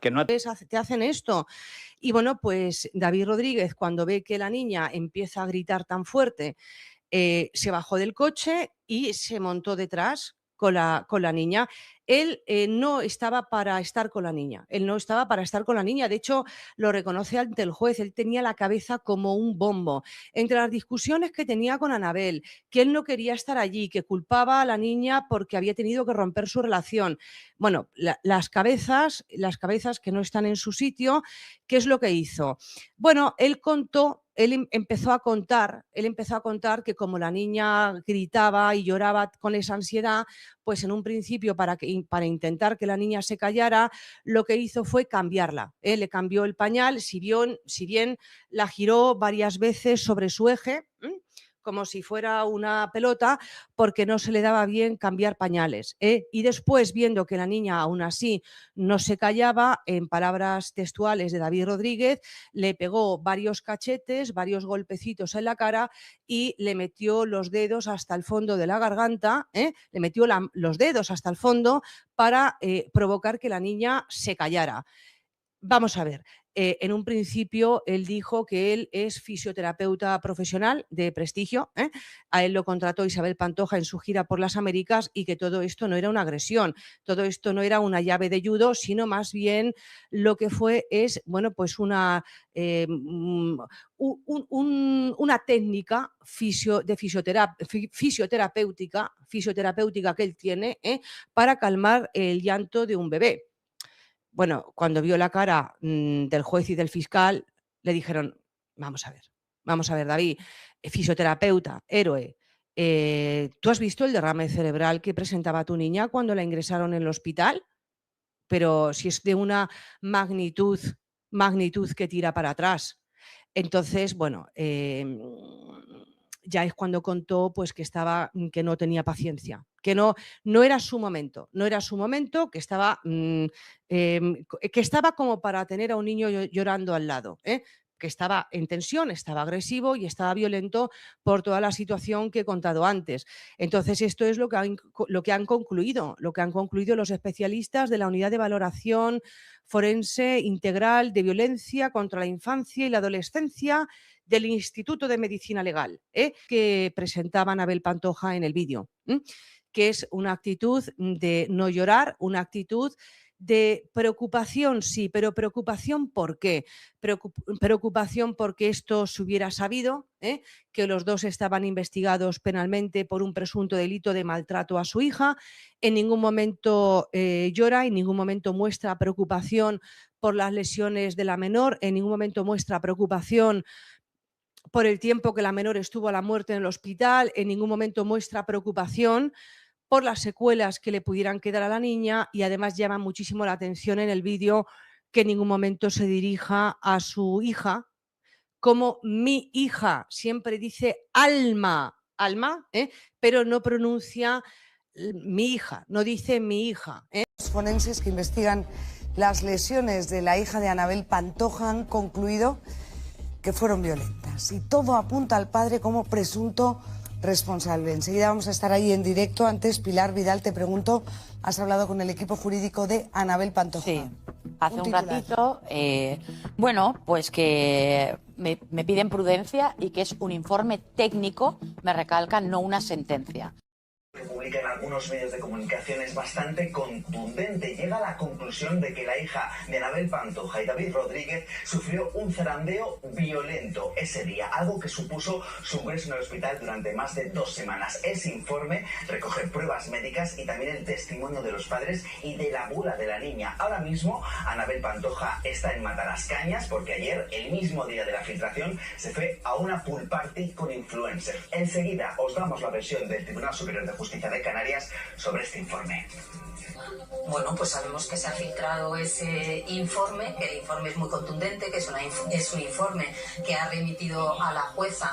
que no te hacen esto. Y bueno, pues David Rodríguez, cuando ve que la niña empieza a gritar tan fuerte, se bajó del coche y se montó detrás con la niña. Él no estaba para estar con la niña, él no estaba para estar con la niña, de hecho lo reconoce ante el juez, él tenía la cabeza como un bombo. Entre las discusiones que tenía con Anabel, que él no quería estar allí, que culpaba a la niña porque había tenido que romper su relación. Bueno, las cabezas que no están en su sitio, ¿qué es lo que hizo? Bueno, él empezó a contar que como la niña gritaba y lloraba con esa ansiedad, pues en un principio para intentar que la niña se callara, lo que hizo fue cambiarla. Le cambió el pañal, si bien la giró varias veces sobre su eje, como si fuera una pelota, porque no se le daba bien cambiar pañales. Y después, viendo que la niña aún así no se callaba, en palabras textuales de David Rodríguez, le pegó varios cachetes, varios golpecitos en la cara y le metió los dedos hasta el fondo de la garganta, le metió los dedos hasta el fondo para provocar que la niña se callara. Vamos a ver, en un principio él dijo que él es fisioterapeuta profesional de prestigio, a él lo contrató Isabel Pantoja en su gira por las Américas y que todo esto no era una agresión, todo esto no era una llave de judo, sino más bien lo que es, bueno, pues una técnica fisioterapéutica que él tiene para calmar el llanto de un bebé. Bueno, cuando vio la cara del juez y del fiscal, le dijeron, vamos a ver, David, fisioterapeuta, héroe, ¿tú has visto el derrame cerebral que presentaba tu niña cuando la ingresaron en el hospital? Pero si es de una magnitud que tira para atrás. Entonces, bueno, ya es cuando contó pues que no tenía paciencia, que no era su momento, que estaba como para tener a un niño llorando al lado, que estaba en tensión, estaba agresivo y estaba violento por toda la situación que he contado antes. Entonces, esto es lo que han concluido los especialistas de la Unidad de Valoración Forense Integral de Violencia contra la Infancia y la Adolescencia del Instituto de Medicina Legal, que presentaba Anabel Pantoja en el vídeo, que es una actitud de no llorar, una actitud de preocupación, sí, pero preocupación ¿por qué? Preocupación porque esto se hubiera sabido, que los dos estaban investigados penalmente por un presunto delito de maltrato a su hija. En ningún momento llora, en ningún momento muestra preocupación por las lesiones de la menor, en ningún momento muestra preocupación por el tiempo que la menor estuvo a la muerte en el hospital, en ningún momento muestra preocupación por las secuelas que le pudieran quedar a la niña y además llama muchísimo la atención en el vídeo que en ningún momento se dirija a su hija como mi hija, siempre dice Alma, pero no pronuncia mi hija, no dice mi hija. Los forenses que investigan las lesiones de la hija de Anabel Pantoja han concluido que fueron violentas y todo apunta al padre como presunto responsable. Enseguida vamos a estar ahí en directo. Antes, Pilar Vidal, te pregunto, ¿has hablado con el equipo jurídico de Anabel Pantoja? Sí, hace un ratito, bueno, pues que me piden prudencia y que es un informe técnico, me recalcan, no una sentencia. Que publica en algunos medios de comunicación es bastante contundente. Llega a la conclusión de que la hija de Anabel Pantoja y David Rodríguez sufrió un zarandeo violento ese día, algo que supuso su ingreso en el hospital durante más de 2 semanas. Ese informe recoge pruebas médicas y también el testimonio de los padres y de la abuela de la niña. Ahora mismo Anabel Pantoja está en Matalascañas porque ayer, el mismo día de la filtración, se fue a una pool party con influencers. Enseguida os damos la versión del Tribunal Superior de Justicia de Canarias sobre este informe. Bueno, pues sabemos que se ha filtrado ese informe, que el informe es muy contundente, que es un informe que ha remitido a la jueza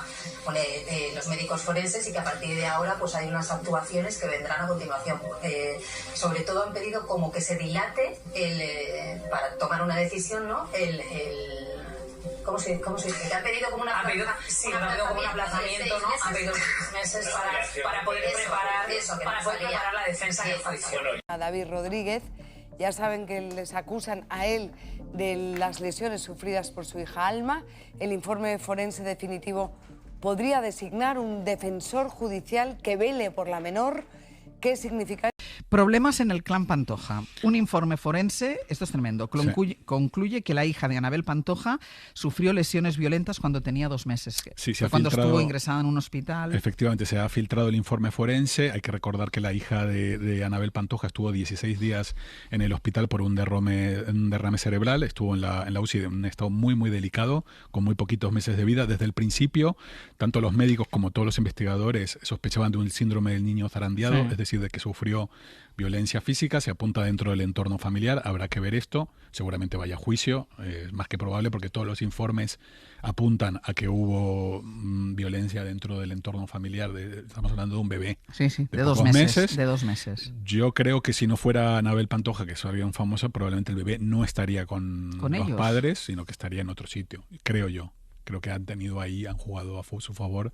los médicos forenses y que a partir de ahora pues hay unas actuaciones que vendrán a continuación. Sobre todo han pedido como que se dilate para tomar una decisión, ¿no? ¿Cómo se dice? Que ha pedido como una como un aplazamiento, ¿no? Ha pedido meses para poder preparar la defensa del juicio. A David Rodríguez Ya saben que les acusan a él de las lesiones sufridas por su hija Alma. El informe forense definitivo podría designar un defensor judicial que vele por la menor. ¿Qué significa? Problemas en el clan Pantoja. Un informe forense, esto es tremendo, concluye que la hija de Anabel Pantoja sufrió lesiones violentas cuando tenía 2 meses. Sí, se ha cuando filtrado, estuvo ingresada en un hospital. Efectivamente, se ha filtrado el informe forense. Hay que recordar que la hija de Anabel Pantoja estuvo 16 días en el hospital por un derrame cerebral. Estuvo en la UCI en un estado muy, muy delicado, con muy poquitos meses de vida. Desde el principio, tanto los médicos como todos los investigadores sospechaban de un síndrome del niño zarandeado, es decir, de que sufrió violencia física. Se apunta dentro del entorno familiar. Habrá que ver esto. Seguramente vaya a juicio. Es más que probable porque todos los informes apuntan a que hubo violencia dentro del entorno familiar. Estamos hablando de un bebé. Sí, de 2 meses. De 2 meses. Yo creo que si no fuera Anabel Pantoja, que es alguien famosa, probablemente el bebé no estaría con los ellos, padres, sino que estaría en otro sitio. Creo yo. Creo que han jugado a su favor,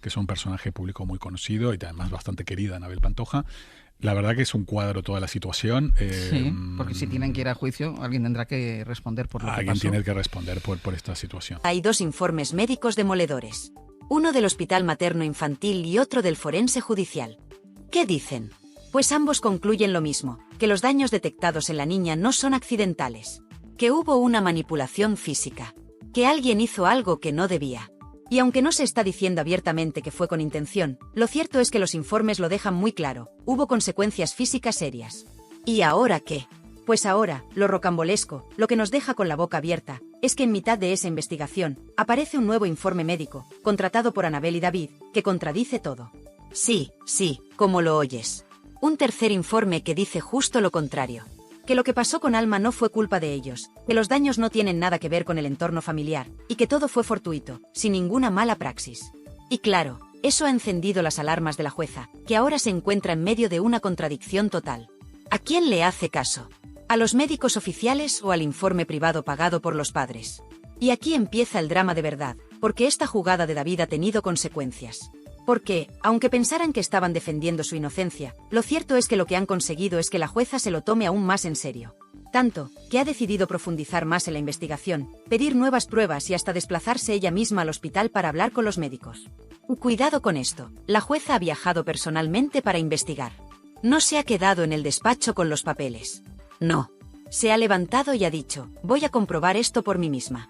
que es un personaje público muy conocido y además bastante querida, Anabel Pantoja. La verdad que es un cuadro toda la situación. Sí, porque si tienen que ir a juicio, alguien tendrá que responder por lo que pasó. Alguien tiene que responder por esta situación. Hay 2 informes médicos demoledores. Uno del Hospital Materno Infantil y otro del Forense Judicial. ¿Qué dicen? Pues ambos concluyen lo mismo, que los daños detectados en la niña no son accidentales. Que hubo una manipulación física. Que alguien hizo algo que no debía. Y aunque no se está diciendo abiertamente que fue con intención, lo cierto es que los informes lo dejan muy claro, hubo consecuencias físicas serias. ¿Y ahora qué? Pues ahora, lo rocambolesco, lo que nos deja con la boca abierta, es que en mitad de esa investigación, aparece un nuevo informe médico, contratado por Anabel y David, que contradice todo. Sí, como lo oyes. Un tercer informe que dice justo lo contrario. Que lo que pasó con Alma no fue culpa de ellos, que los daños no tienen nada que ver con el entorno familiar, y que todo fue fortuito, sin ninguna mala praxis. Y claro, eso ha encendido las alarmas de la jueza, que ahora se encuentra en medio de una contradicción total. ¿A quién le hace caso? ¿A los médicos oficiales o al informe privado pagado por los padres? Y aquí empieza el drama de verdad, porque esta jugada de David ha tenido consecuencias. Porque, aunque pensaran que estaban defendiendo su inocencia, lo cierto es que lo que han conseguido es que la jueza se lo tome aún más en serio. Tanto, que ha decidido profundizar más en la investigación, pedir nuevas pruebas y hasta desplazarse ella misma al hospital para hablar con los médicos. Cuidado con esto, la jueza ha viajado personalmente para investigar. No se ha quedado en el despacho con los papeles. No. Se ha levantado y ha dicho, voy a comprobar esto por mí misma.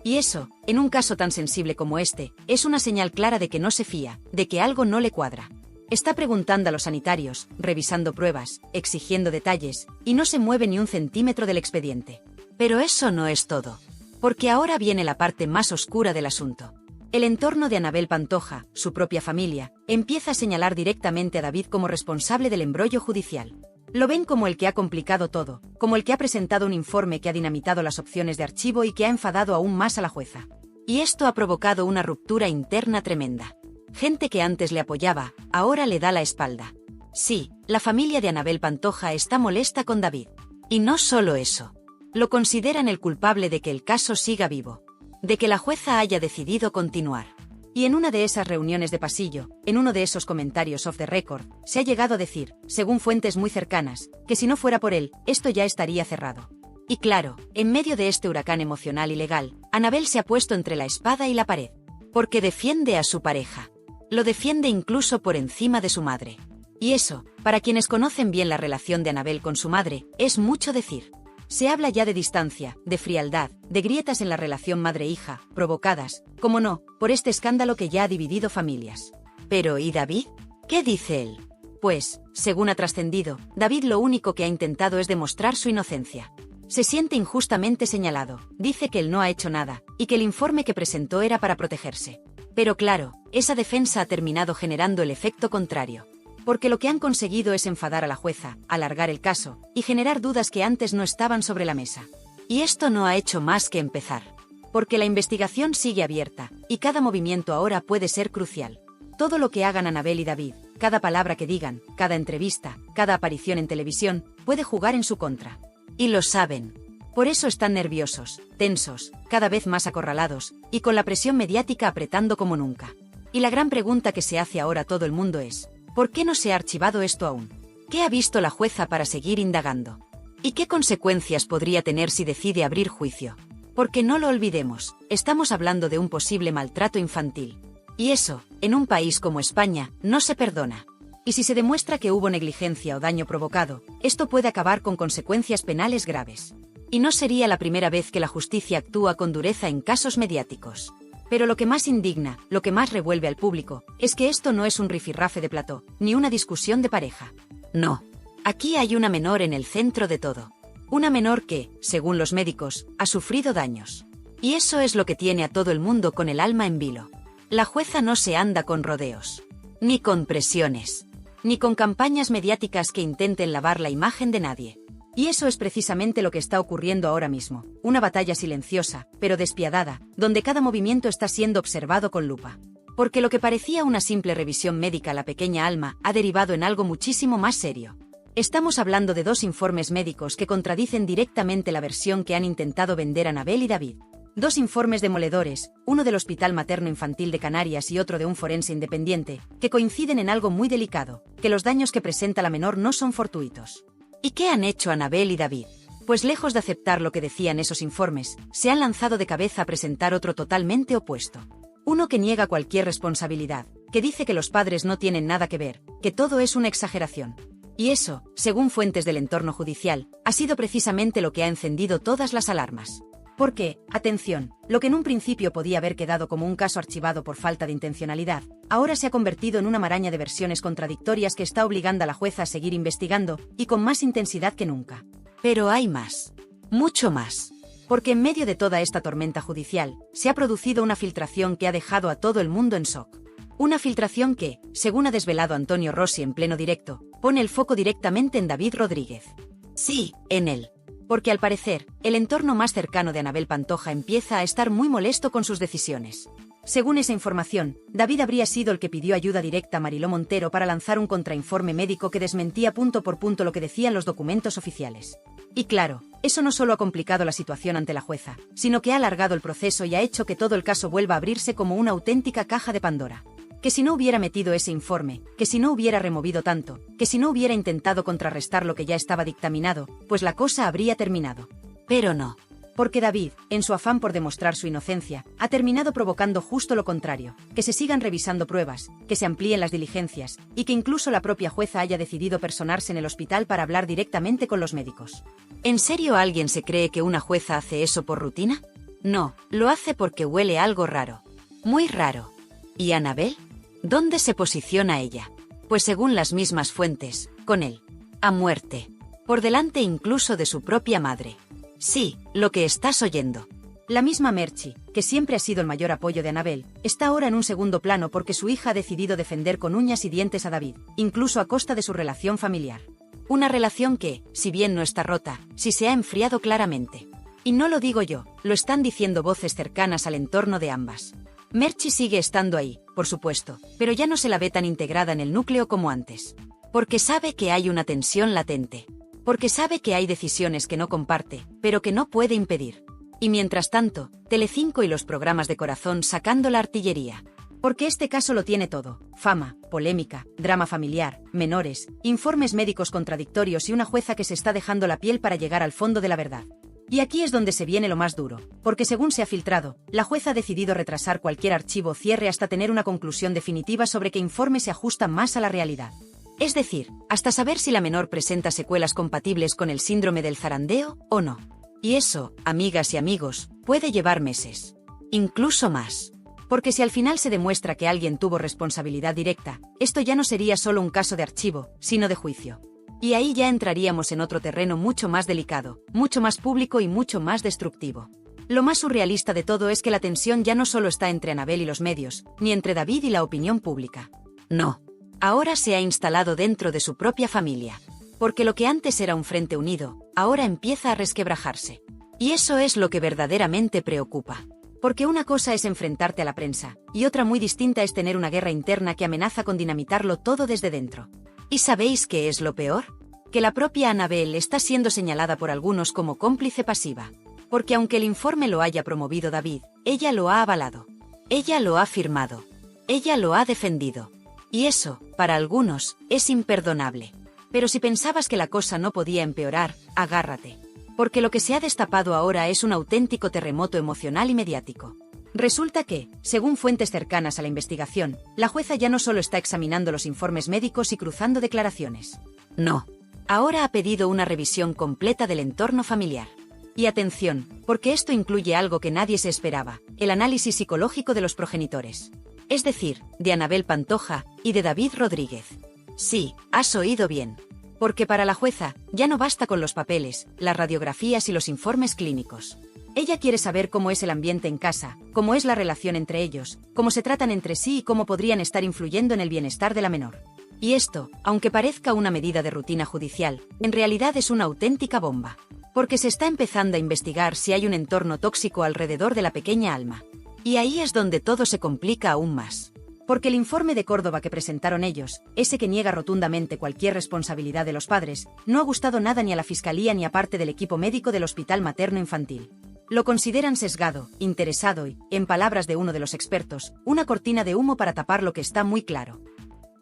Y eso, en un caso tan sensible como este, es una señal clara de que no se fía, de que algo no le cuadra. Está preguntando a los sanitarios, revisando pruebas, exigiendo detalles, y no se mueve ni un centímetro del expediente. Pero eso no es todo. Porque ahora viene la parte más oscura del asunto. El entorno de Anabel Pantoja, su propia familia, empieza a señalar directamente a David como responsable del embrollo judicial. Lo ven como el que ha complicado todo, como el que ha presentado un informe que ha dinamitado las opciones de archivo y que ha enfadado aún más a la jueza. Y esto ha provocado una ruptura interna tremenda. Gente que antes le apoyaba, ahora le da la espalda. Sí, la familia de Anabel Pantoja está molesta con David. Y no solo eso. Lo consideran el culpable de que el caso siga vivo. De que la jueza haya decidido continuar. Y en una de esas reuniones de pasillo, en uno de esos comentarios off the record, se ha llegado a decir, según fuentes muy cercanas, que si no fuera por él, esto ya estaría cerrado. Y claro, en medio de este huracán emocional y legal, Anabel se ha puesto entre la espada y la pared. Porque defiende a su pareja. Lo defiende incluso por encima de su madre. Y eso, para quienes conocen bien la relación de Anabel con su madre, es mucho decir. Se habla ya de distancia, de frialdad, de grietas en la relación madre-hija, provocadas, como no, por este escándalo que ya ha dividido familias. Pero ¿y David? ¿Qué dice él? Pues, según ha trascendido, David lo único que ha intentado es demostrar su inocencia. Se siente injustamente señalado, dice que él no ha hecho nada, y que el informe que presentó era para protegerse. Pero claro, esa defensa ha terminado generando el efecto contrario. Porque lo que han conseguido es enfadar a la jueza, alargar el caso, y generar dudas que antes no estaban sobre la mesa. Y esto no ha hecho más que empezar. Porque la investigación sigue abierta, y cada movimiento ahora puede ser crucial. Todo lo que hagan Anabel y David, cada palabra que digan, cada entrevista, cada aparición en televisión, puede jugar en su contra. Y lo saben. Por eso están nerviosos, tensos, cada vez más acorralados, y con la presión mediática apretando como nunca. Y la gran pregunta que se hace ahora todo el mundo es, ¿por qué no se ha archivado esto aún? ¿Qué ha visto la jueza para seguir indagando? ¿Y qué consecuencias podría tener si decide abrir juicio? Porque no lo olvidemos, estamos hablando de un posible maltrato infantil. Y eso, en un país como España, no se perdona. Y si se demuestra que hubo negligencia o daño provocado, esto puede acabar con consecuencias penales graves. Y no sería la primera vez que la justicia actúa con dureza en casos mediáticos. Pero lo que más indigna, lo que más revuelve al público, es que esto no es un rifirrafe de plató, ni una discusión de pareja. No. Aquí hay una menor en el centro de todo. Una menor que, según los médicos, ha sufrido daños. Y eso es lo que tiene a todo el mundo con el alma en vilo. La jueza no se anda con rodeos, ni con presiones, ni con campañas mediáticas que intenten lavar la imagen de nadie. Y eso es precisamente lo que está ocurriendo ahora mismo, una batalla silenciosa, pero despiadada, donde cada movimiento está siendo observado con lupa. Porque lo que parecía una simple revisión médica a la pequeña Alma ha derivado en algo muchísimo más serio. Estamos hablando de 2 informes médicos que contradicen directamente la versión que han intentado vender Anabel y David. 2 informes demoledores, uno del Hospital Materno Infantil de Canarias y otro de un forense independiente, que coinciden en algo muy delicado, que los daños que presenta la menor no son fortuitos. ¿Y qué han hecho Anabel y David? Pues lejos de aceptar lo que decían esos informes, se han lanzado de cabeza a presentar otro totalmente opuesto. Uno que niega cualquier responsabilidad, que dice que los padres no tienen nada que ver, que todo es una exageración. Y eso, según fuentes del entorno judicial, ha sido precisamente lo que ha encendido todas las alarmas. Porque, atención, lo que en un principio podía haber quedado como un caso archivado por falta de intencionalidad, ahora se ha convertido en una maraña de versiones contradictorias que está obligando a la jueza a seguir investigando, y con más intensidad que nunca. Pero hay más. Mucho más. Porque en medio de toda esta tormenta judicial, se ha producido una filtración que ha dejado a todo el mundo en shock. Una filtración que, según ha desvelado Antonio Rossi en pleno directo, pone el foco directamente en David Rodríguez. Sí, en él. Porque al parecer, el entorno más cercano de Anabel Pantoja empieza a estar muy molesto con sus decisiones. Según esa información, David habría sido el que pidió ayuda directa a Mariló Montero para lanzar un contrainforme médico que desmentía punto por punto lo que decían los documentos oficiales. Y claro, eso no solo ha complicado la situación ante la jueza, sino que ha alargado el proceso y ha hecho que todo el caso vuelva a abrirse como una auténtica caja de Pandora. Que si no hubiera metido ese informe, que si no hubiera removido tanto, que si no hubiera intentado contrarrestar lo que ya estaba dictaminado, pues la cosa habría terminado. Pero no. Porque David, en su afán por demostrar su inocencia, ha terminado provocando justo lo contrario, que se sigan revisando pruebas, que se amplíen las diligencias, y que incluso la propia jueza haya decidido personarse en el hospital para hablar directamente con los médicos. ¿En serio alguien se cree que una jueza hace eso por rutina? No, lo hace porque huele algo raro. Muy raro. ¿Y Anabel? ¿Dónde se posiciona ella? Pues según las mismas fuentes, con él. A muerte. Por delante incluso de su propia madre. Sí, lo que estás oyendo. La misma Merchi, que siempre ha sido el mayor apoyo de Anabel, está ahora en un segundo plano porque su hija ha decidido defender con uñas y dientes a David, incluso a costa de su relación familiar. Una relación que, si bien no está rota, sí se ha enfriado claramente. Y no lo digo yo, lo están diciendo voces cercanas al entorno de ambas. Merchi sigue estando ahí, por supuesto, pero ya no se la ve tan integrada en el núcleo como antes. Porque sabe que hay una tensión latente. Porque sabe que hay decisiones que no comparte, pero que no puede impedir. Y mientras tanto, Telecinco y los programas de corazón sacando la artillería. Porque este caso lo tiene todo: fama, polémica, drama familiar, menores, informes médicos contradictorios y una jueza que se está dejando la piel para llegar al fondo de la verdad. Y aquí es donde se viene lo más duro, porque según se ha filtrado, la jueza ha decidido retrasar cualquier archivo o cierre hasta tener una conclusión definitiva sobre qué informe se ajusta más a la realidad. Es decir, hasta saber si la menor presenta secuelas compatibles con el síndrome del zarandeo o no. Y eso, amigas y amigos, puede llevar meses. Incluso más. Porque si al final se demuestra que alguien tuvo responsabilidad directa, esto ya no sería solo un caso de archivo, sino de juicio. Y ahí ya entraríamos en otro terreno mucho más delicado, mucho más público y mucho más destructivo. Lo más surrealista de todo es que la tensión ya no solo está entre Anabel y los medios, ni entre David y la opinión pública. No. Ahora se ha instalado dentro de su propia familia. Porque lo que antes era un frente unido, ahora empieza a resquebrajarse. Y eso es lo que verdaderamente preocupa. Porque una cosa es enfrentarte a la prensa, y otra muy distinta es tener una guerra interna que amenaza con dinamitarlo todo desde dentro. ¿Y sabéis qué es lo peor? Que la propia Anabel está siendo señalada por algunos como cómplice pasiva. Porque aunque el informe lo haya promovido David, ella lo ha avalado. Ella lo ha firmado. Ella lo ha defendido. Y eso, para algunos, es imperdonable. Pero si pensabas que la cosa no podía empeorar, agárrate. Porque lo que se ha destapado ahora es un auténtico terremoto emocional y mediático. Resulta que, según fuentes cercanas a la investigación, la jueza ya no solo está examinando los informes médicos y cruzando declaraciones. No. Ahora ha pedido una revisión completa del entorno familiar. Y atención, porque esto incluye algo que nadie se esperaba, el análisis psicológico de los progenitores. Es decir, de Anabel Pantoja y de David Rodríguez. Sí, has oído bien. Porque para la jueza, ya no basta con los papeles, las radiografías y los informes clínicos. Ella quiere saber cómo es el ambiente en casa, cómo es la relación entre ellos, cómo se tratan entre sí y cómo podrían estar influyendo en el bienestar de la menor. Y esto, aunque parezca una medida de rutina judicial, en realidad es una auténtica bomba. Porque se está empezando a investigar si hay un entorno tóxico alrededor de la pequeña Alma. Y ahí es donde todo se complica aún más. Porque el informe de Córdoba que presentaron ellos, ese que niega rotundamente cualquier responsabilidad de los padres, no ha gustado nada ni a la Fiscalía ni a parte del equipo médico del Hospital Materno Infantil. Lo consideran sesgado, interesado y, en palabras de uno de los expertos, una cortina de humo para tapar lo que está muy claro.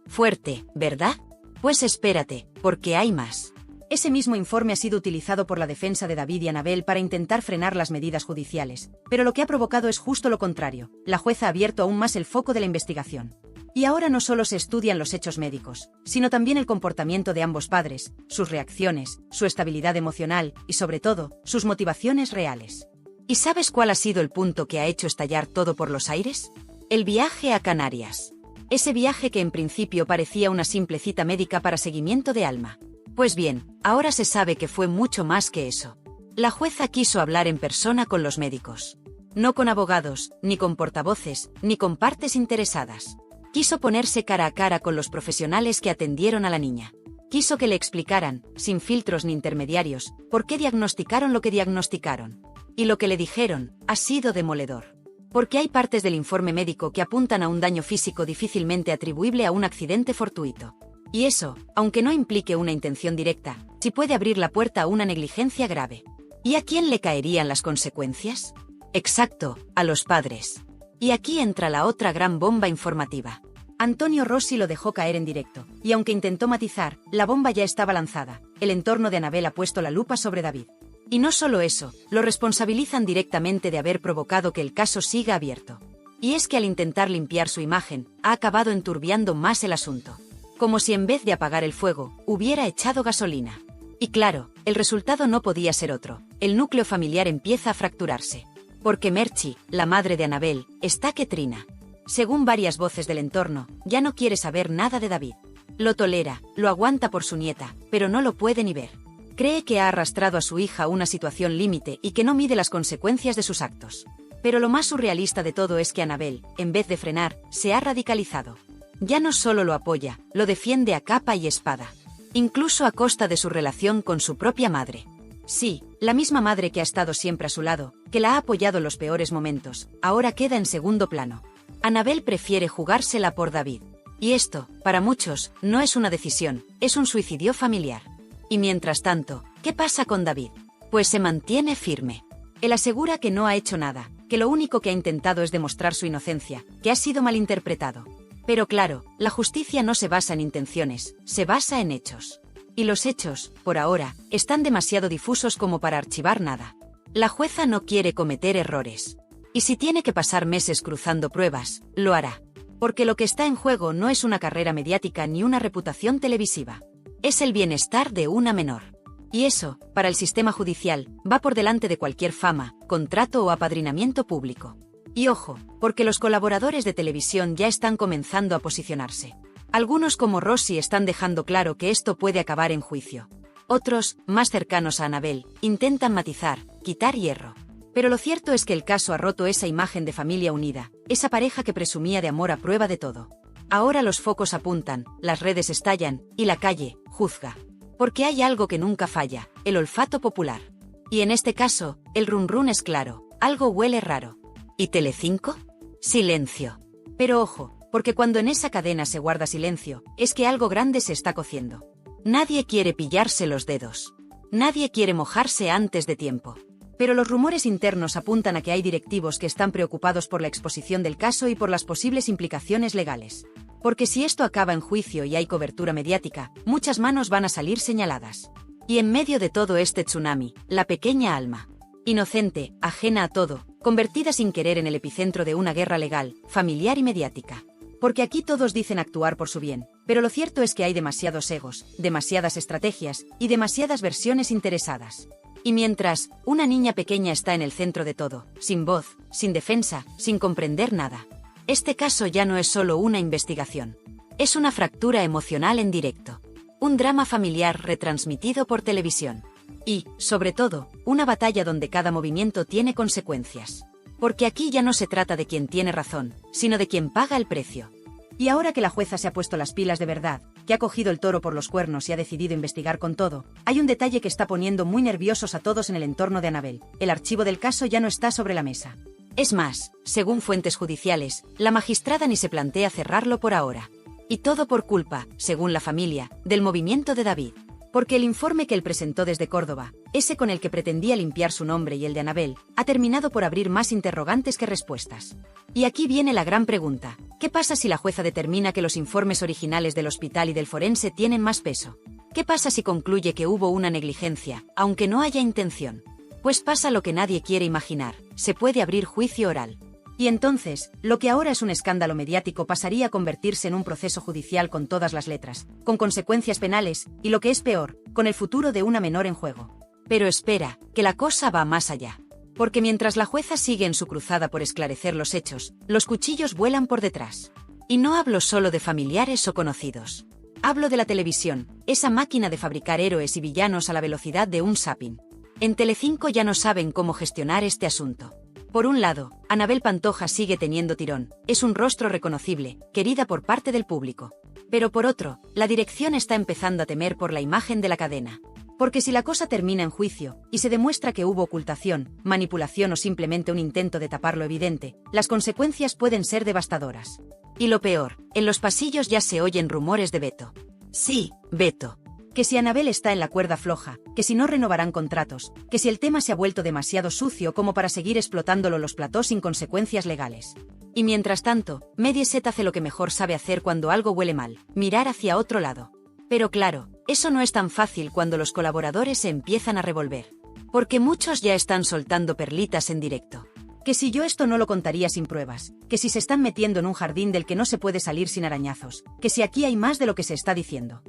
Fuerte, ¿verdad? Pues espérate, porque hay más. Ese mismo informe ha sido utilizado por la defensa de David y Anabel para intentar frenar las medidas judiciales, pero lo que ha provocado es justo lo contrario. La jueza ha abierto aún más el foco de la investigación. Y ahora no solo se estudian los hechos médicos, sino también el comportamiento de ambos padres, sus reacciones, su estabilidad emocional y, sobre todo, sus motivaciones reales. ¿Y sabes cuál ha sido el punto que ha hecho estallar todo por los aires? El viaje a Canarias. Ese viaje que en principio parecía una simple cita médica para seguimiento de Alma. Pues bien, ahora se sabe que fue mucho más que eso. La jueza quiso hablar en persona con los médicos. No con abogados, ni con portavoces, ni con partes interesadas. Quiso ponerse cara a cara con los profesionales que atendieron a la niña. Quiso que le explicaran, sin filtros ni intermediarios, por qué diagnosticaron lo que diagnosticaron. Y lo que le dijeron ha sido demoledor. Porque hay partes del informe médico que apuntan a un daño físico difícilmente atribuible a un accidente fortuito. Y eso, aunque no implique una intención directa, sí puede abrir la puerta a una negligencia grave. ¿Y a quién le caerían las consecuencias? Exacto, a los padres. Y aquí entra la otra gran bomba informativa. Antonio Rossi lo dejó caer en directo, y aunque intentó matizar, la bomba ya estaba lanzada. El entorno de Anabel ha puesto la lupa sobre David. Y no solo eso, lo responsabilizan directamente de haber provocado que el caso siga abierto. Y es que al intentar limpiar su imagen, ha acabado enturbiando más el asunto. Como si en vez de apagar el fuego, hubiera echado gasolina. Y claro, el resultado no podía ser otro. El núcleo familiar empieza a fracturarse. Porque Merchi, la madre de Anabel, está que trina. Según varias voces del entorno, ya no quiere saber nada de David. Lo tolera, lo aguanta por su nieta, pero no lo puede ni ver. Cree que ha arrastrado a su hija a una situación límite y que no mide las consecuencias de sus actos. Pero lo más surrealista de todo es que Anabel, en vez de frenar, se ha radicalizado. Ya no solo lo apoya, lo defiende a capa y espada. Incluso a costa de su relación con su propia madre. Sí, la misma madre que ha estado siempre a su lado, que la ha apoyado en los peores momentos, ahora queda en segundo plano. Anabel prefiere jugársela por David. Y esto, para muchos, no es una decisión, es un suicidio familiar. Y mientras tanto, ¿qué pasa con David? Pues se mantiene firme. Él asegura que no ha hecho nada, que lo único que ha intentado es demostrar su inocencia, que ha sido malinterpretado. Pero claro, la justicia no se basa en intenciones, se basa en hechos. Y los hechos, por ahora, están demasiado difusos como para archivar nada. La jueza no quiere cometer errores. Y si tiene que pasar meses cruzando pruebas, lo hará. Porque lo que está en juego no es una carrera mediática ni una reputación televisiva. Es el bienestar de una menor. Y eso, para el sistema judicial, va por delante de cualquier fama, contrato o apadrinamiento público. Y ojo, porque los colaboradores de televisión ya están comenzando a posicionarse. Algunos como Rossi están dejando claro que esto puede acabar en juicio. Otros, más cercanos a Anabel, intentan matizar, quitar hierro. Pero lo cierto es que el caso ha roto esa imagen de familia unida, esa pareja que presumía de amor a prueba de todo. Ahora los focos apuntan, las redes estallan, y la calle juzga. Porque hay algo que nunca falla, el olfato popular. Y en este caso, el run run es claro, algo huele raro. ¿Y Telecinco? Silencio. Pero ojo, porque cuando en esa cadena se guarda silencio, es que algo grande se está cociendo. Nadie quiere pillarse los dedos. Nadie quiere mojarse antes de tiempo. Pero los rumores internos apuntan a que hay directivos que están preocupados por la exposición del caso y por las posibles implicaciones legales. Porque si esto acaba en juicio y hay cobertura mediática, muchas manos van a salir señaladas. Y en medio de todo este tsunami, la pequeña Alma, inocente, ajena a todo, convertida sin querer en el epicentro de una guerra legal, familiar y mediática. Porque aquí todos dicen actuar por su bien, pero lo cierto es que hay demasiados egos, demasiadas estrategias y demasiadas versiones interesadas. Y mientras, una niña pequeña está en el centro de todo, sin voz, sin defensa, sin comprender nada. Este caso ya no es solo una investigación. Es una fractura emocional en directo. Un drama familiar retransmitido por televisión. Y, sobre todo, una batalla donde cada movimiento tiene consecuencias. Porque aquí ya no se trata de quien tiene razón, sino de quien paga el precio. Y ahora que la jueza se ha puesto las pilas de verdad, que ha cogido el toro por los cuernos y ha decidido investigar con todo, hay un detalle que está poniendo muy nerviosos a todos en el entorno de Annabel. El archivo del caso ya no está sobre la mesa. Es más, según fuentes judiciales, la magistrada ni se plantea cerrarlo por ahora. Y todo por culpa, según la familia, del movimiento de David. Porque el informe que él presentó desde Córdoba, ese con el que pretendía limpiar su nombre y el de Annabel, ha terminado por abrir más interrogantes que respuestas. Y aquí viene la gran pregunta: ¿qué pasa si la jueza determina que los informes originales del hospital y del forense tienen más peso? ¿Qué pasa si concluye que hubo una negligencia, aunque no haya intención? Pues pasa lo que nadie quiere imaginar: se puede abrir juicio oral. Y entonces, lo que ahora es un escándalo mediático pasaría a convertirse en un proceso judicial con todas las letras, con consecuencias penales, y lo que es peor, con el futuro de una menor en juego. Pero espera, que la cosa va más allá. Porque mientras la jueza sigue en su cruzada por esclarecer los hechos, los cuchillos vuelan por detrás. Y no hablo solo de familiares o conocidos. Hablo de la televisión, esa máquina de fabricar héroes y villanos a la velocidad de un zapping. En Telecinco ya no saben cómo gestionar este asunto. Por un lado, Annabel Pantoja sigue teniendo tirón, es un rostro reconocible, querida por parte del público. Pero por otro, la dirección está empezando a temer por la imagen de la cadena. Porque si la cosa termina en juicio, y se demuestra que hubo ocultación, manipulación o simplemente un intento de tapar lo evidente, las consecuencias pueden ser devastadoras. Y lo peor, en los pasillos ya se oyen rumores de veto. Sí, veto. Que si Annabel está en la cuerda floja, que si no renovarán contratos, que si el tema se ha vuelto demasiado sucio como para seguir explotándolo los platós sin consecuencias legales. Y mientras tanto, Mediaset hace lo que mejor sabe hacer cuando algo huele mal: mirar hacia otro lado. Pero claro, eso no es tan fácil cuando los colaboradores se empiezan a revolver. Porque muchos ya están soltando perlitas en directo. Que si yo esto no lo contaría sin pruebas, que si se están metiendo en un jardín del que no se puede salir sin arañazos, que si aquí hay más de lo que se está diciendo.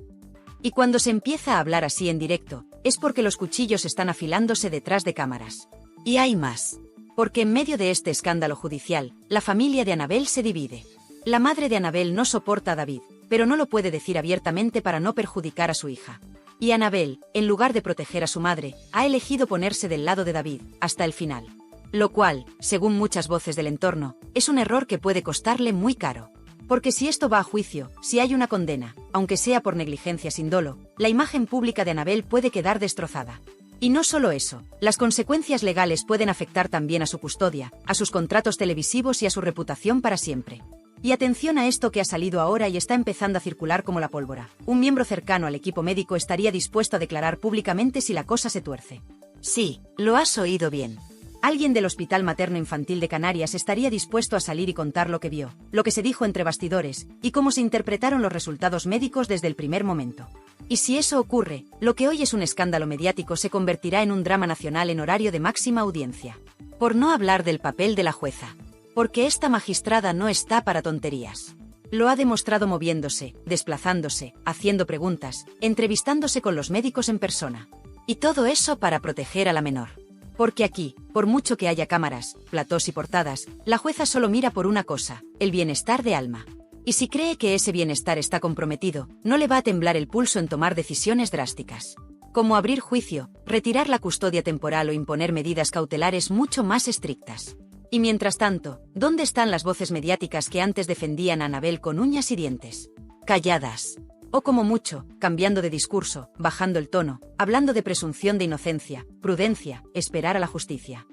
Y cuando se empieza a hablar así en directo, es porque los cuchillos están afilándose detrás de cámaras. Y hay más. Porque en medio de este escándalo judicial, la familia de Annabel se divide. La madre de Annabel no soporta a David, pero no lo puede decir abiertamente para no perjudicar a su hija. Y Annabel, en lugar de proteger a su madre, ha elegido ponerse del lado de David, hasta el final. Lo cual, según muchas voces del entorno, es un error que puede costarle muy caro. Porque si esto va a juicio, si hay una condena, aunque sea por negligencia sin dolo, la imagen pública de Annabel puede quedar destrozada. Y no solo eso, las consecuencias legales pueden afectar también a su custodia, a sus contratos televisivos y a su reputación para siempre. Y atención a esto que ha salido ahora y está empezando a circular como la pólvora. Un miembro cercano al equipo médico estaría dispuesto a declarar públicamente si la cosa se tuerce. Sí, lo has oído bien. Alguien del Hospital Materno Infantil de Canarias estaría dispuesto a salir y contar lo que vio, lo que se dijo entre bastidores, y cómo se interpretaron los resultados médicos desde el primer momento. Y si eso ocurre, lo que hoy es un escándalo mediático se convertirá en un drama nacional en horario de máxima audiencia. Por no hablar del papel de la jueza. Porque esta magistrada no está para tonterías. Lo ha demostrado moviéndose, desplazándose, haciendo preguntas, entrevistándose con los médicos en persona. Y todo eso para proteger a la menor. Porque aquí, por mucho que haya cámaras, platós y portadas, la jueza solo mira por una cosa: el bienestar de Alma. Y si cree que ese bienestar está comprometido, no le va a temblar el pulso en tomar decisiones drásticas. Como abrir juicio, retirar la custodia temporal o imponer medidas cautelares mucho más estrictas. Y mientras tanto, ¿dónde están las voces mediáticas que antes defendían a Annabel con uñas y dientes? Calladas. O como mucho, cambiando de discurso, bajando el tono, hablando de presunción de inocencia, prudencia, esperar a la justicia.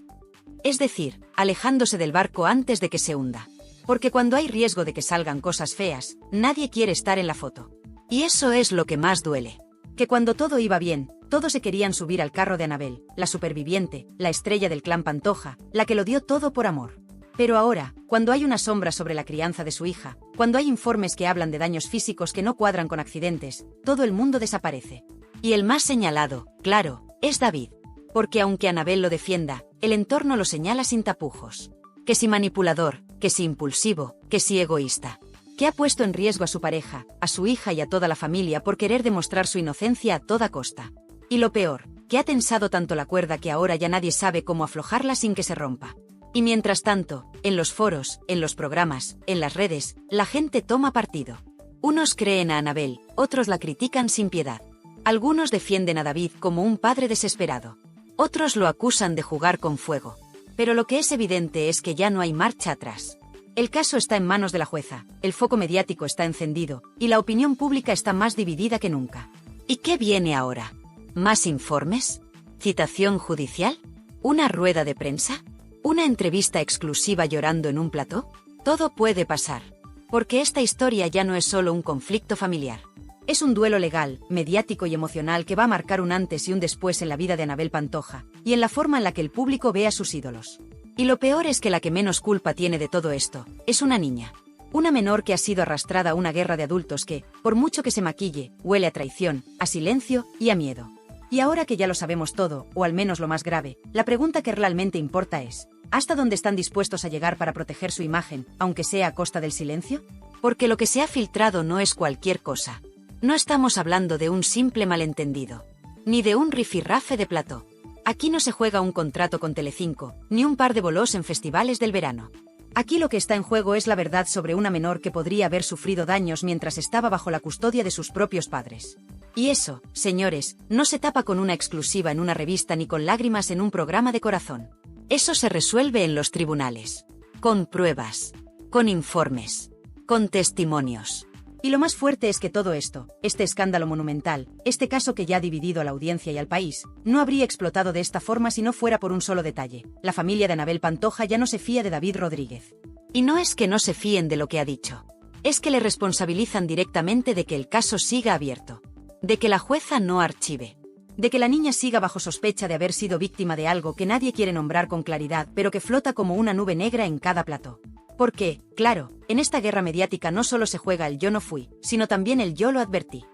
Es decir, alejándose del barco antes de que se hunda. Porque cuando hay riesgo de que salgan cosas feas, nadie quiere estar en la foto. Y eso es lo que más duele. Que cuando todo iba bien, todos se querían subir al carro de Annabel, la superviviente, la estrella del clan Pantoja, la que lo dio todo por amor. Pero ahora, cuando hay una sombra sobre la crianza de su hija, cuando hay informes que hablan de daños físicos que no cuadran con accidentes, todo el mundo desaparece. Y el más señalado, claro, es David. Porque aunque Annabel lo defienda, el entorno lo señala sin tapujos. Que si manipulador, que si impulsivo, que si egoísta. Que ha puesto en riesgo a su pareja, a su hija y a toda la familia por querer demostrar su inocencia a toda costa. Y lo peor, que ha tensado tanto la cuerda que ahora ya nadie sabe cómo aflojarla sin que se rompa. Y mientras tanto, en los foros, en los programas, en las redes, la gente toma partido. Unos creen a Annabel, otros la critican sin piedad. Algunos defienden a David como un padre desesperado. Otros lo acusan de jugar con fuego. Pero lo que es evidente es que ya no hay marcha atrás. El caso está en manos de la jueza, el foco mediático está encendido, y la opinión pública está más dividida que nunca. ¿Y qué viene ahora? ¿Más informes? ¿Citación judicial? ¿Una rueda de prensa? ¿Una entrevista exclusiva llorando en un plató? Todo puede pasar. Porque esta historia ya no es solo un conflicto familiar. Es un duelo legal, mediático y emocional que va a marcar un antes y un después en la vida de Annabel Pantoja, y en la forma en la que el público ve a sus ídolos. Y lo peor es que la que menos culpa tiene de todo esto, es una niña. Una menor que ha sido arrastrada a una guerra de adultos que, por mucho que se maquille, huele a traición, a silencio y a miedo. Y ahora que ya lo sabemos todo, o al menos lo más grave, la pregunta que realmente importa es, ¿hasta dónde están dispuestos a llegar para proteger su imagen, aunque sea a costa del silencio? Porque lo que se ha filtrado no es cualquier cosa. No estamos hablando de un simple malentendido, ni de un rifirrafe de plató. Aquí no se juega un contrato con Telecinco, ni un par de bolos en festivales del verano. Aquí lo que está en juego es la verdad sobre una menor que podría haber sufrido daños mientras estaba bajo la custodia de sus propios padres. Y eso, señores, no se tapa con una exclusiva en una revista ni con lágrimas en un programa de corazón. Eso se resuelve en los tribunales. Con pruebas. Con informes. Con testimonios. Y lo más fuerte es que todo esto, este escándalo monumental, este caso que ya ha dividido a la audiencia y al país, no habría explotado de esta forma si no fuera por un solo detalle. La familia de Annabel Pantoja ya no se fía de David Rodríguez. Y no es que no se fíen de lo que ha dicho. Es que le responsabilizan directamente de que el caso siga abierto. De que la jueza no archive. De que la niña siga bajo sospecha de haber sido víctima de algo que nadie quiere nombrar con claridad, pero que flota como una nube negra en cada plató. Porque, claro, en esta guerra mediática no solo se juega el yo no fui, sino también el yo lo advertí.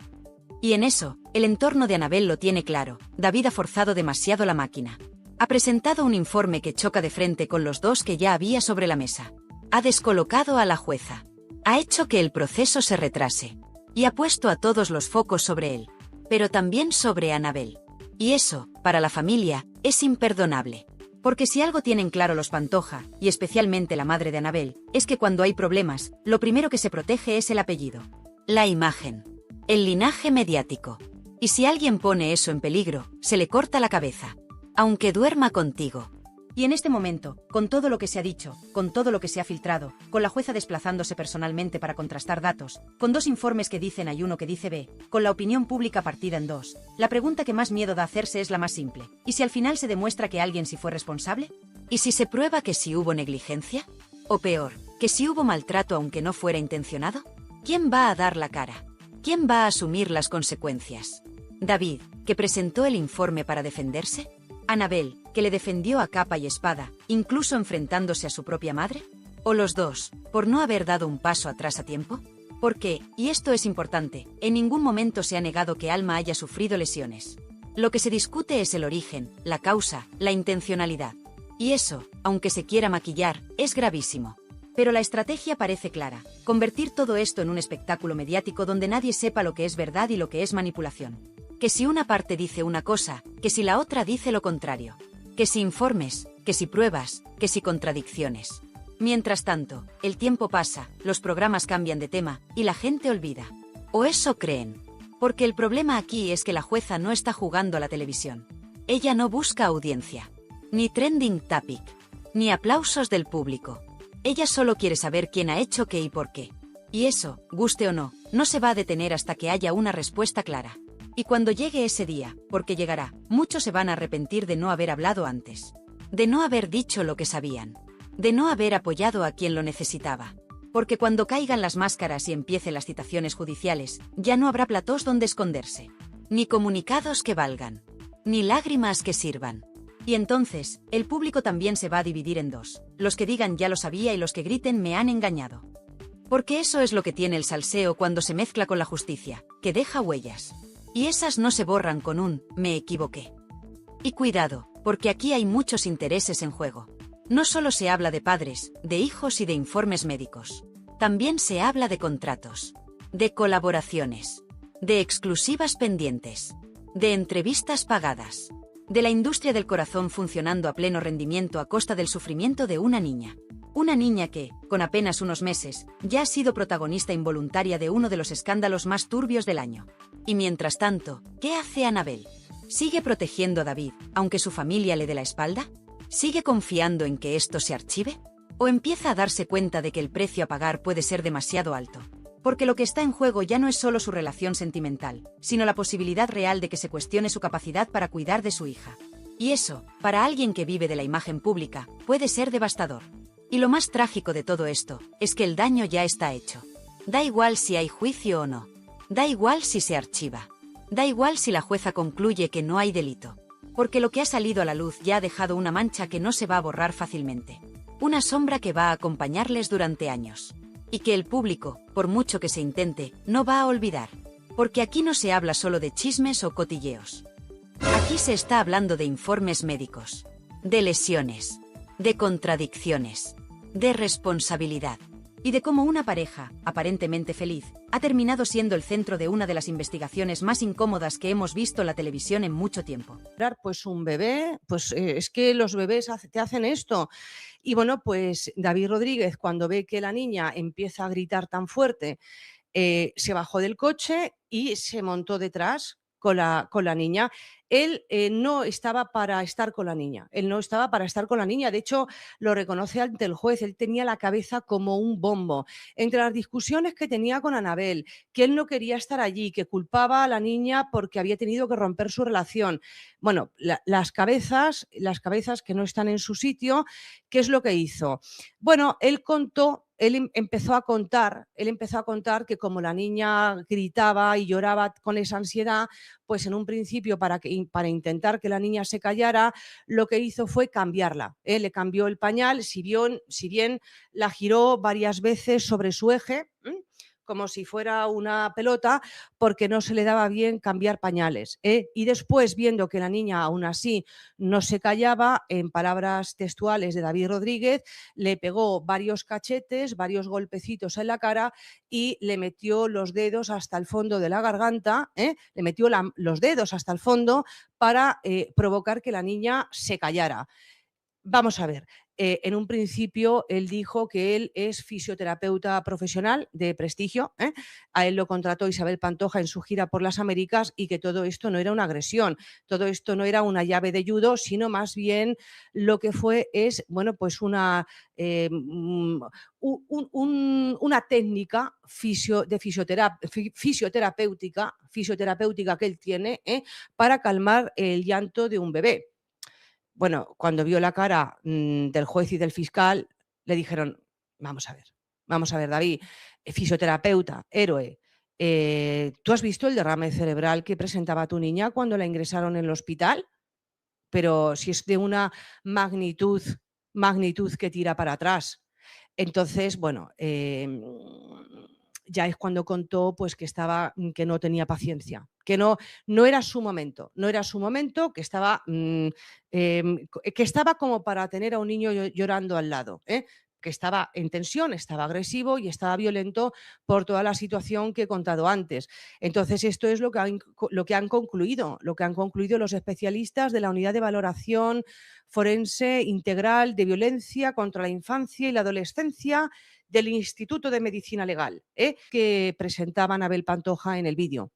Y en eso, el entorno de Annabel lo tiene claro, David ha forzado demasiado la máquina. Ha presentado un informe que choca de frente con los dos que ya había sobre la mesa. Ha descolocado a la jueza. Ha hecho que el proceso se retrase. Y ha puesto a todos los focos sobre él. Pero también sobre Annabel. Y eso, para la familia, es imperdonable. Porque si algo tienen claro los Pantoja, y especialmente la madre de Annabel, es que cuando hay problemas, lo primero que se protege es el apellido. La imagen. El linaje mediático. Y si alguien pone eso en peligro, se le corta la cabeza. Aunque duerma contigo. Y en este momento, con todo lo que se ha dicho, con todo lo que se ha filtrado, con la jueza desplazándose personalmente para contrastar datos, con dos informes que dicen A y uno que dice B, con la opinión pública partida en dos, la pregunta que más miedo da hacerse es la más simple. ¿Y si al final se demuestra que alguien sí fue responsable? ¿Y si se prueba que sí hubo negligencia? O peor, que sí hubo maltrato aunque no fuera intencionado? ¿Quién va a dar la cara? ¿Quién va a asumir las consecuencias? ¿David, que presentó el informe para defenderse? ¿Annabel, que le defendió a capa y espada, incluso enfrentándose a su propia madre? ¿O los dos, por no haber dado un paso atrás a tiempo? Porque, y esto es importante, en ningún momento se ha negado que Alma haya sufrido lesiones. Lo que se discute es el origen, la causa, la intencionalidad. Y eso, aunque se quiera maquillar, es gravísimo. Pero la estrategia parece clara, convertir todo esto en un espectáculo mediático donde nadie sepa lo que es verdad y lo que es manipulación. Que si una parte dice una cosa, que si la otra dice lo contrario. Que si informes, que si pruebas, que si contradicciones. Mientras tanto, el tiempo pasa, los programas cambian de tema, y la gente olvida. O eso creen. Porque el problema aquí es que la jueza no está jugando a la televisión. Ella no busca audiencia. Ni trending topic. Ni aplausos del público. Ella solo quiere saber quién ha hecho qué y por qué. Y eso, guste o no, no se va a detener hasta que haya una respuesta clara. Y cuando llegue ese día, porque llegará, muchos se van a arrepentir de no haber hablado antes. De no haber dicho lo que sabían. De no haber apoyado a quien lo necesitaba. Porque cuando caigan las máscaras y empiecen las citaciones judiciales, ya no habrá platós donde esconderse. Ni comunicados que valgan. Ni lágrimas que sirvan. Y entonces, el público también se va a dividir en dos, los que digan ya lo sabía y los que griten me han engañado. Porque eso es lo que tiene el salseo cuando se mezcla con la justicia, que deja huellas. Y esas no se borran con un me equivoqué. Y cuidado, porque aquí hay muchos intereses en juego. No solo se habla de padres, de hijos y de informes médicos. También se habla de contratos, de colaboraciones, de exclusivas pendientes, de entrevistas pagadas, de la industria del corazón funcionando a pleno rendimiento a costa del sufrimiento de una niña. Una niña que, con apenas unos meses, ya ha sido protagonista involuntaria de uno de los escándalos más turbios del año. Y mientras tanto, ¿qué hace Annabel? ¿Sigue protegiendo a David, aunque su familia le dé la espalda? ¿Sigue confiando en que esto se archive? ¿O empieza a darse cuenta de que el precio a pagar puede ser demasiado alto? Porque lo que está en juego ya no es solo su relación sentimental, sino la posibilidad real de que se cuestione su capacidad para cuidar de su hija. Y eso, para alguien que vive de la imagen pública, puede ser devastador. Y lo más trágico de todo esto, es que el daño ya está hecho. Da igual si hay juicio o no. Da igual si se archiva. Da igual si la jueza concluye que no hay delito. Porque lo que ha salido a la luz ya ha dejado una mancha que no se va a borrar fácilmente. Una sombra que va a acompañarles durante años. Y que el público, por mucho que se intente, no va a olvidar. Porque aquí no se habla solo de chismes o cotilleos. Aquí se está hablando de informes médicos, de lesiones, de contradicciones, de responsabilidad. Y de cómo una pareja, aparentemente feliz, ha terminado siendo el centro de una de las investigaciones más incómodas que hemos visto en la televisión en mucho tiempo. Pues un bebé, pues es que los bebés te hacen esto. Y bueno, pues David Rodríguez, cuando ve que la niña empieza a gritar tan fuerte, se bajó del coche y se montó detrás con la niña. Él no estaba para estar con la niña. Él no estaba para estar con la niña. De hecho, lo reconoce ante el juez. Él tenía la cabeza como un bombo. Entre las discusiones que tenía con Annabel, que él no quería estar allí, que culpaba a la niña porque había tenido que romper su relación. Bueno, las cabezas que no están en su sitio, ¿qué es lo que hizo? Bueno, él empezó a contar que como la niña gritaba y lloraba con esa ansiedad, pues en un principio para intentar que la niña se callara, lo que hizo fue cambiarla. Le cambió el pañal, si bien la giró varias veces sobre su eje, como si fuera una pelota, porque no se le daba bien cambiar pañales. Y después, viendo que la niña aún así no se callaba, en palabras textuales de David Rodríguez, le pegó varios cachetes, varios golpecitos en la cara y le metió los dedos hasta el fondo de la garganta, le metió los dedos hasta el fondo para provocar que la niña se callara. Vamos a ver, en un principio él dijo que él es fisioterapeuta profesional de prestigio, a él lo contrató Isabel Pantoja en su gira por las Américas y que todo esto no era una agresión, todo esto no era una llave de judo, sino más bien lo que es pues una técnica fisioterapéutica que él tiene para calmar el llanto de un bebé. Bueno, cuando vio la cara del juez y del fiscal, le dijeron, vamos a ver, David, fisioterapeuta, héroe, ¿tú has visto el derrame cerebral que presentaba tu niña cuando la ingresaron en el hospital? Pero si es de una magnitud que tira para atrás. Entonces, bueno, ya es cuando contó pues que no tenía paciencia, que no era su momento, que estaba como para tener a un niño llorando al lado, que estaba en tensión, estaba agresivo y estaba violento por toda la situación que he contado antes. Entonces, esto es lo que han concluido los especialistas de la Unidad de Valoración Forense Integral de Violencia contra la Infancia y la Adolescencia del Instituto de Medicina Legal, que presentaba Annabel Pantoja en el vídeo,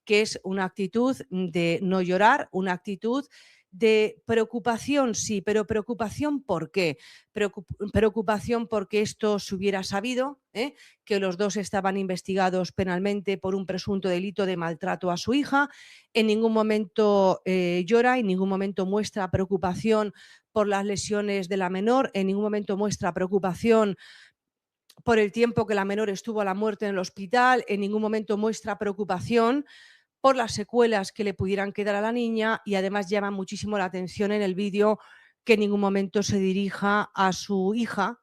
que es una actitud de no llorar, una actitud de preocupación, sí, pero preocupación ¿por qué? Preocupación porque esto se hubiera sabido, que los dos estaban investigados penalmente por un presunto delito de maltrato a su hija. En ningún momento llora, en ningún momento muestra preocupación por las lesiones de la menor, en ningún momento muestra preocupación por el tiempo que la menor estuvo a la muerte en el hospital, en ningún momento muestra preocupación por las secuelas que le pudieran quedar a la niña, y además llama muchísimo la atención en el vídeo que en ningún momento se dirija a su hija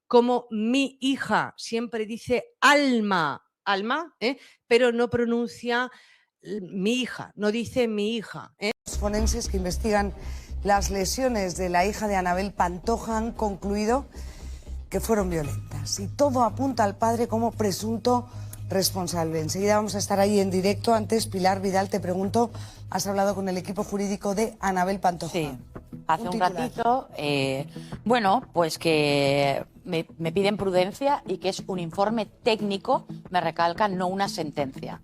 como mi hija. Siempre dice Alma, pero no pronuncia mi hija, no dice mi hija. Los forenses que investigan las lesiones de la hija de Anabel Pantoja han concluido que fueron violentas y todo apunta al padre como presunto responsable. Enseguida vamos a estar ahí en directo. Antes, Pilar Vidal, te pregunto, ¿has hablado con el equipo jurídico de Anabel Pantoja? Sí, hace un ratito. Bueno, pues que me piden prudencia y que es un informe técnico, me recalcan, no una sentencia.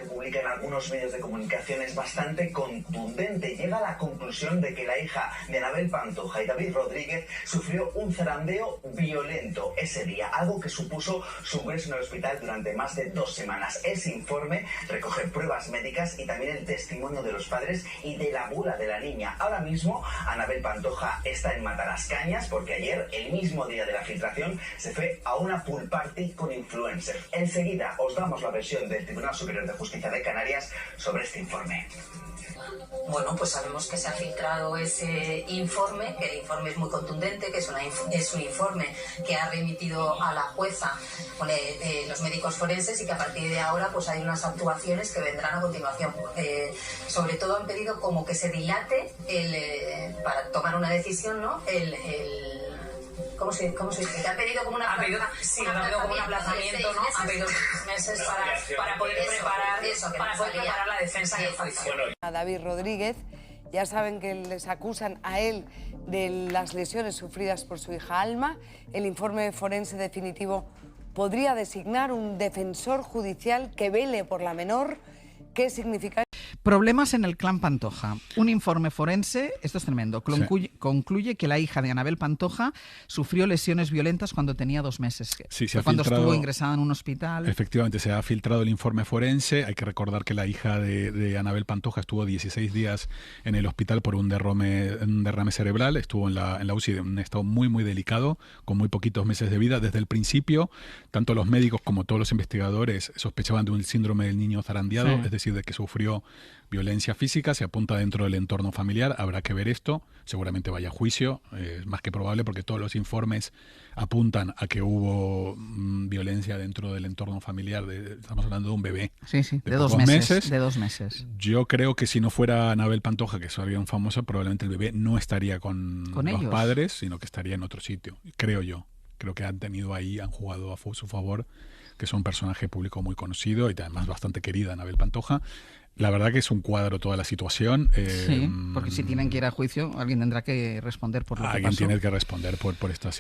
Publica en algunos medios de comunicación es bastante contundente. Llega a la conclusión de que la hija de Anabel Pantoja y David Rodríguez sufrió un zarandeo violento ese día, algo que supuso su ingreso en el hospital durante más de 2 semanas. Ese informe recoge pruebas médicas y también el testimonio de los padres y de la abuela de la niña. Ahora mismo Anabel Pantoja está en Matalascañas porque ayer, el mismo día de la filtración, se fue a una pool party con influencers. Enseguida os damos la versión del Tribunal Superior de Justicia de Canarias sobre este informe. Bueno, pues sabemos que se ha filtrado ese informe, que el informe es muy contundente, que es un informe que ha remitido a la jueza los médicos forenses y que a partir de ahora pues hay unas actuaciones que vendrán a continuación. Sobre todo han pedido como que se dilate para tomar una decisión, ¿no? ¿Cómo se dice? Han pedido como un aplazamiento, ¿no? Han pedido 6 meses para poder preparar la defensa del juicio. A David Rodríguez, ya saben que les acusan a él de las lesiones sufridas por su hija Alma. El informe forense definitivo podría designar un defensor judicial que vele por la menor. ¿Qué significa? Problemas en el clan Pantoja. Un informe forense, esto es tremendo, concluye que la hija de Anabel Pantoja sufrió lesiones violentas cuando tenía 2 meses. Sí, se ha cuando filtrado, estuvo ingresada en un hospital. Efectivamente, se ha filtrado el informe forense. Hay que recordar que la hija de Anabel Pantoja estuvo 16 días en el hospital por un derrame cerebral. Estuvo en la UCI en un estado muy, muy delicado, con muy poquitos meses de vida. Desde el principio, tanto los médicos como todos los investigadores sospechaban de un síndrome del niño zarandeado, es decir, de que sufrió violencia física. Se apunta dentro del entorno familiar. Habrá que ver esto. Seguramente vaya a juicio. Es más que probable porque todos los informes apuntan a que hubo violencia dentro del entorno familiar. Estamos hablando de un bebé. Sí, de 2 meses. De 2 meses. Yo creo que si no fuera Anabel Pantoja, que es alguien famosa, probablemente el bebé no estaría con los ellos, padres, sino que estaría en otro sitio. Creo yo. Creo que han jugado a su favor, que es un personaje público muy conocido y además bastante querida, Anabel Pantoja. La verdad que es un cuadro toda la situación. Sí, porque si tienen que ir a juicio, alguien tendrá que responder por lo que pasó. Alguien tiene que responder por esta situación.